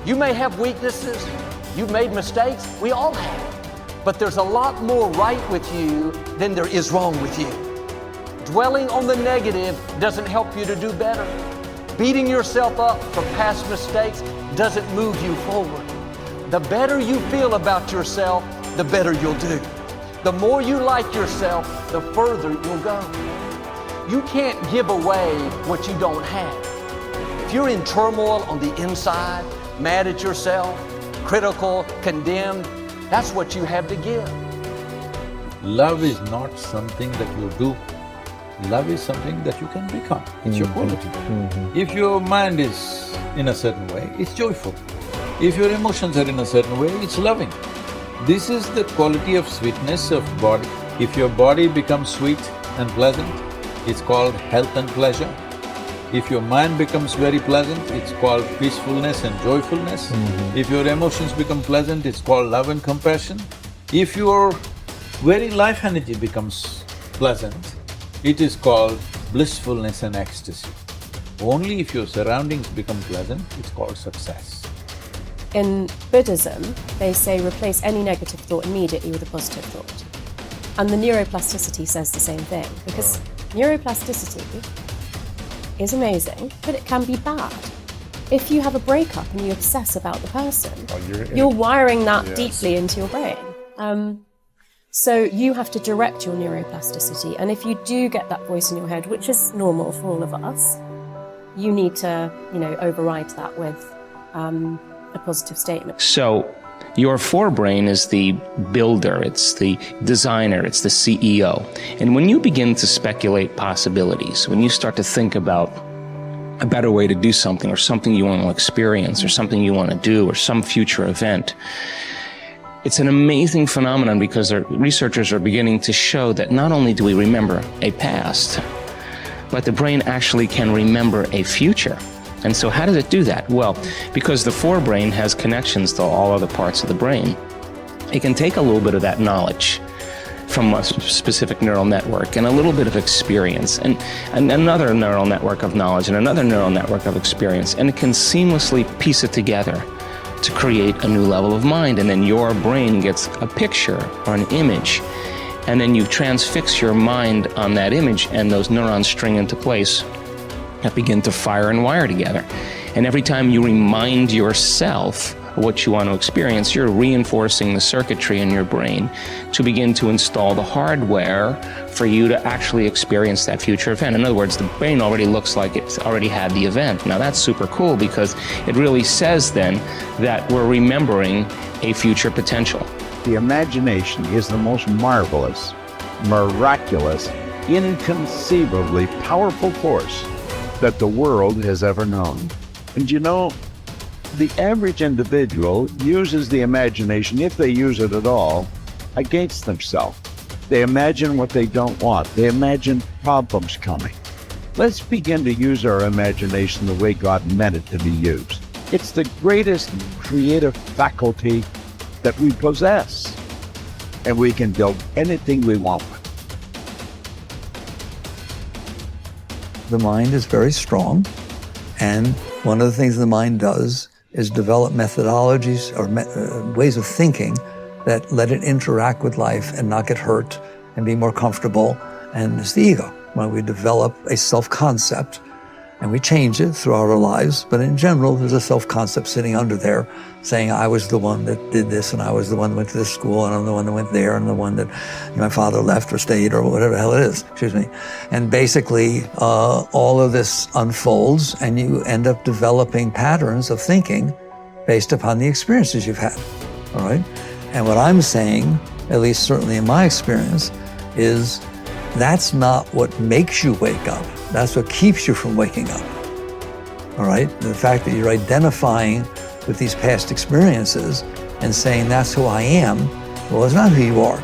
You may have weaknesses, you've made mistakes, we all have. But there's a lot more right with you than there is wrong with you. Dwelling on the negative doesn't help you to do better. Beating yourself up for past mistakes doesn't move you forward. The better you feel about yourself, the better you'll do. The more you like yourself, the further you'll go. You can't give away what you don't have. If you're in turmoil on the inside, mad at yourself, critical, condemned, that's what you have to give. Love is not something that you do. Love is something that you can become. It's your quality. If your mind is in a certain way, it's joyful. If your emotions are in a certain way, it's loving. This is the quality of sweetness of body. If your body becomes sweet and pleasant, it's called health and pleasure. If your mind becomes very pleasant, it's called peacefulness and joyfulness. If your emotions become pleasant, it's called love and compassion. If your very life energy becomes pleasant, it is called blissfulness and ecstasy. Only if your surroundings become pleasant, it's called success. In Buddhism, they say replace any negative thought immediately with a positive thought. And the neuroplasticity says the same thing, because neuroplasticity is amazing, but it can be bad. If you have a breakup and you obsess about the person, you're wiring that deeply into your brain. So you have to direct your neuroplasticity, and if you do get that voice in your head, which is normal for all of us, you need to, override that with a positive statement. So your forebrain is the builder, it's the designer, it's the CEO. And when you begin to speculate possibilities, when you start to think about a better way to do something, or something you want to experience, or something you want to do, or some future event, it's an amazing phenomenon, because researchers are beginning to show that not only do we remember a past, but the brain actually can remember a future. And so how does it do that? Well, because the forebrain has connections to all other parts of the brain, it can take a little bit of that knowledge from a specific neural network and a little bit of experience and another neural network of knowledge and another neural network of experience, and it can seamlessly piece it together to create a new level of mind. And then your brain gets a picture or an image, and then you transfix your mind on that image, and those neurons string into place that begin to fire and wire together. And every time you remind yourself of what you want to experience, you're reinforcing the circuitry in your brain to begin to install the hardware for you to actually experience that future event. In other words, the brain already looks like it's already had the event. Now that's super cool, because it really says then that we're remembering a future potential. The imagination is the most marvelous, miraculous, inconceivably powerful force that the world has ever known. And the average individual uses the imagination, if they use it at all, against themselves. They imagine what they don't want. They imagine problems coming. Let's begin to use our imagination the way God meant it to be used. It's the greatest creative faculty that we possess, and we can build anything we want with. The mind is very strong, and one of the things the mind does is develop methodologies or ways of thinking that let it interact with life and not get hurt and be more comfortable, and it's the ego. When we develop a self-concept and we change it throughout our lives, but in general, there's a self-concept sitting under there saying, I was the one that did this, and I was the one that went to this school, and I'm the one that went there, and the one that my father left or stayed, or whatever the hell it is, And basically, all of this unfolds, and you end up developing patterns of thinking based upon the experiences you've had, all right? And what I'm saying, at least certainly in my experience, is that's not what makes you wake up. That's what keeps you from waking up, all right? The fact that you're identifying with these past experiences and saying, that's who I am, well, it's not who you are.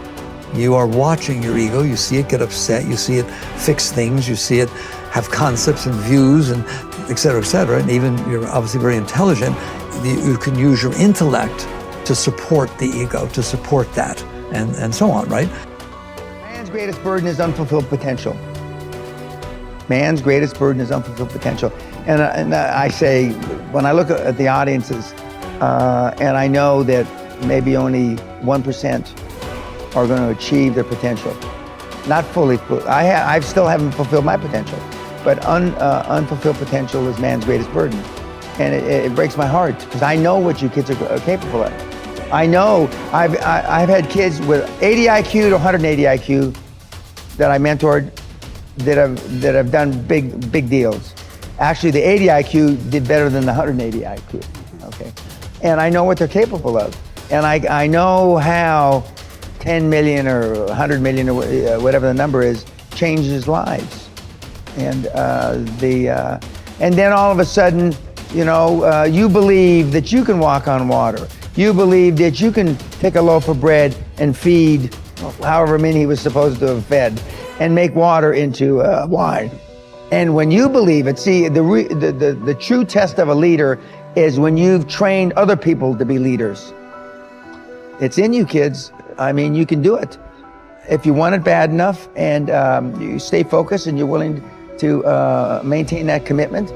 You are watching your ego, you see it get upset, you see it fix things, you see it have concepts and views and et cetera, and even you're obviously very intelligent, you can use your intellect to support the ego, to support that, and so on, right? Man's greatest burden is unfulfilled potential. Man's greatest burden is unfulfilled potential. And I say, when I look at the audiences, And I know that maybe only 1% are going to achieve their potential. Not fully. I still haven't fulfilled my potential, but unfulfilled potential is man's greatest burden. And it breaks my heart because I know what you kids are capable of. I know I've had kids with 80 IQ to 180 IQ that I mentored that have done big deals. Actually, the 80 IQ did better than the 180 IQ. Okay, and I know what they're capable of, and I know how 10 million or 100 million or whatever the number is changes lives, and then all of a sudden, you know, you believe that you can walk on water. You believe that you can take a loaf of bread and feed however many he was supposed to have fed and make water into wine. And when you believe it, see, the true test of a leader is when you've trained other people to be leaders. It's in you, kids. I mean, you can do it. If you want it bad enough and you stay focused and you're willing to maintain that commitment.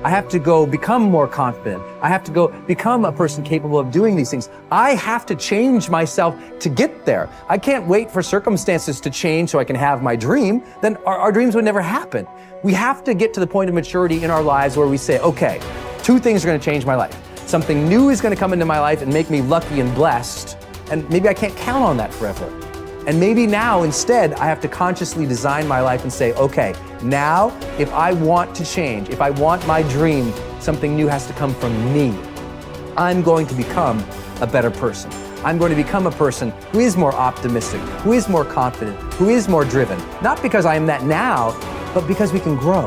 I have to go become more confident. I have to go become a person capable of doing these things. I have to change myself to get there. I can't wait for circumstances to change so I can have my dream. Then our dreams would never happen. We have to get to the point of maturity in our lives where we say, okay, 2 things are going to change my life. Something new is going to come into my life and make me lucky and blessed. And maybe I can't count on that forever. And maybe now instead I have to consciously design my life and say, okay, now if I want to change, if I want my dream, something new has to come from me. I'm going to become a better person. I'm going to become a person who is more optimistic, who is more confident, who is more driven. Not because I am that now, but because we can grow.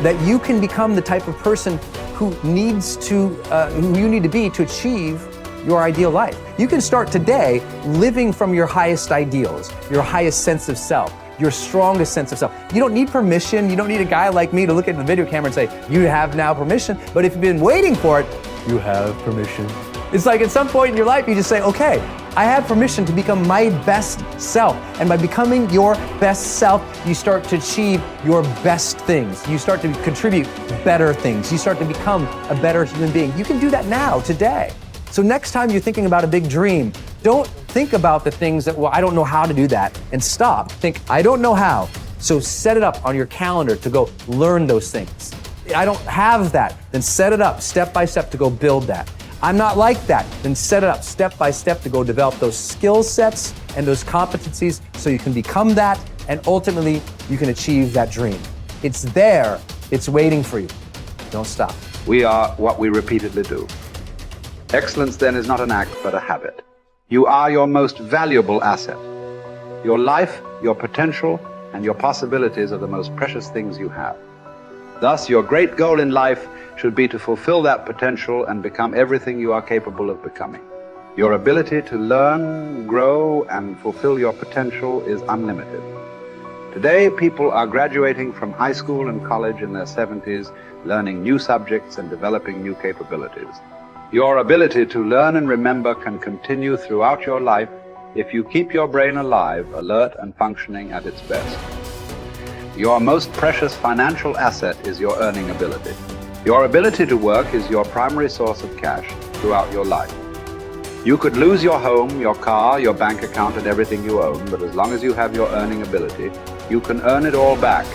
That you can become the type of person who you need to be to achieve your ideal life. You can start today living from your highest ideals, your highest sense of self, your strongest sense of self. You don't need permission. You don't need a guy like me to look at the video camera and say, you have now permission. But if you've been waiting for it, you have permission. It's like at some point in your life, you just say, okay, I have permission to become my best self. And by becoming your best self, you start to achieve your best things. You start to contribute better things. You start to become a better human being. You can do that now, today. So next time you're thinking about a big dream, don't think about the things that, well, I don't know how to do that, and stop. Think, I don't know how. So set it up on your calendar to go learn those things. I don't have that, then set it up step by step to go build that. I'm not like that, then set it up step by step to go develop those skill sets and those competencies so you can become that, and ultimately you can achieve that dream. It's there, it's waiting for you. Don't stop. We are what we repeatedly do. Excellence then is not an act, but a habit. You are your most valuable asset. Your life, your potential, and your possibilities are the most precious things you have. Thus, your great goal in life should be to fulfill that potential and become everything you are capable of becoming. Your ability to learn, grow, and fulfill your potential is unlimited. Today, people are graduating from high school and college in their 70s, learning new subjects and developing new capabilities. Your ability to learn and remember can continue throughout your life if you keep your brain alive, alert, and functioning at its best. Your most precious financial asset is your earning ability. Your ability to work is your primary source of cash throughout your life. You could lose your home, your car, your bank account, and everything you own, but as long as you have your earning ability, you can earn it all back,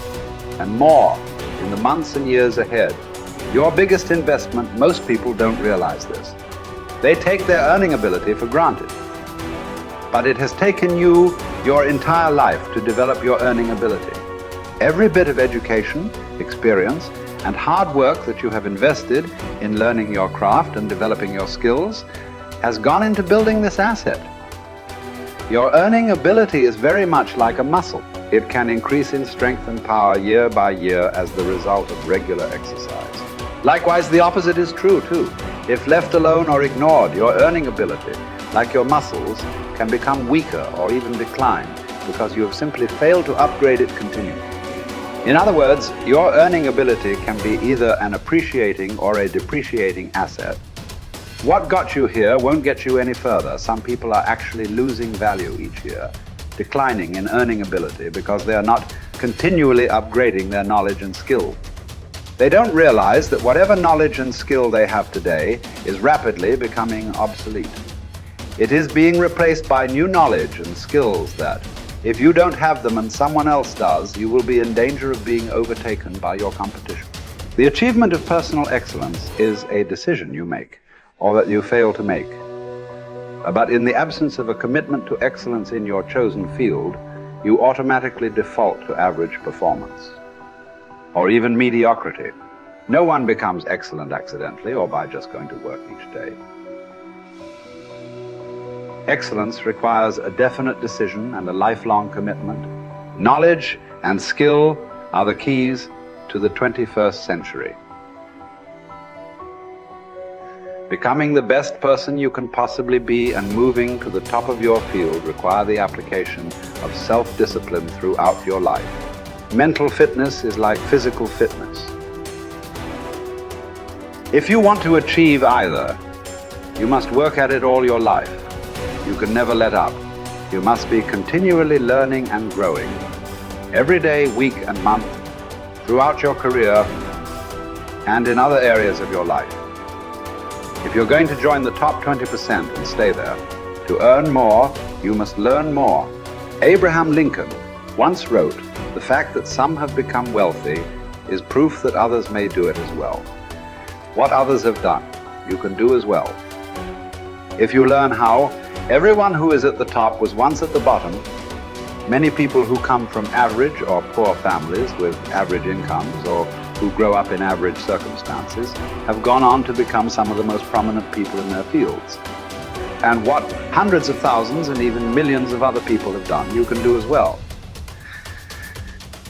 and more, in the months and years ahead. Your biggest investment, most people don't realize this. They take their earning ability for granted. But it has taken you your entire life to develop your earning ability. Every bit of education, experience, and hard work that you have invested in learning your craft and developing your skills has gone into building this asset. Your earning ability is very much like a muscle. It can increase in strength and power year by year as the result of regular exercise. Likewise, the opposite is true too. If left alone or ignored, your earning ability, like your muscles, can become weaker or even decline because you have simply failed to upgrade it continually. In other words, your earning ability can be either an appreciating or a depreciating asset. What got you here won't get you any further. Some people are actually losing value each year, declining in earning ability because they are not continually upgrading their knowledge and skill. They don't realize that whatever knowledge and skill they have today is rapidly becoming obsolete. It is being replaced by new knowledge and skills that, if you don't have them and someone else does, you will be in danger of being overtaken by your competition. The achievement of personal excellence is a decision you make, or that you fail to make. But in the absence of a commitment to excellence in your chosen field, you automatically default to average performance, or even mediocrity. No one becomes excellent accidentally or by just going to work each day. Excellence requires a definite decision and a lifelong commitment. Knowledge and skill are the keys to the 21st century. Becoming the best person you can possibly be and moving to the top of your field require the application of self-discipline throughout your life. Mental fitness is like physical fitness. If you want to achieve either, you must work at it all your life. You can never let up. You must be continually learning and growing. Every day, week and month, throughout your career, and in other areas of your life. If you're going to join the top 20% and stay there, to earn more, you must learn more. Abraham Lincoln once wrote, "The fact that some have become wealthy is proof that others may do it as well." What others have done, you can do as well. If you learn how, everyone who is at the top was once at the bottom. Many people who come from average or poor families with average incomes or who grow up in average circumstances have gone on to become some of the most prominent people in their fields. And what hundreds of thousands and even millions of other people have done, you can do as well.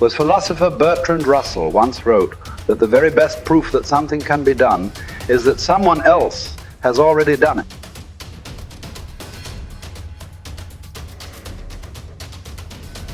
The philosopher Bertrand Russell once wrote that the very best proof that something can be done is that someone else has already done it.